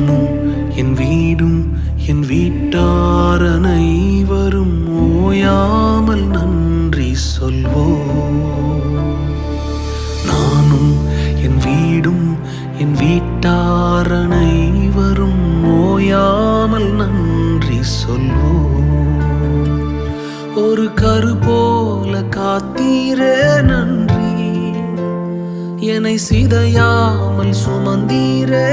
நானும் என் வீடும் என் வீட்டார் அனைவரும் ஓயாமல் நன்றி சொல்வோம். நானும் என் வீடும் என் வீட்டார் அனைவரும் ஓயாமல் நன்றி சொல்வோம். ஒரு கரு போல காத்தீரே நன்றி, என்னை சிதையாமல் சுமந்தீரே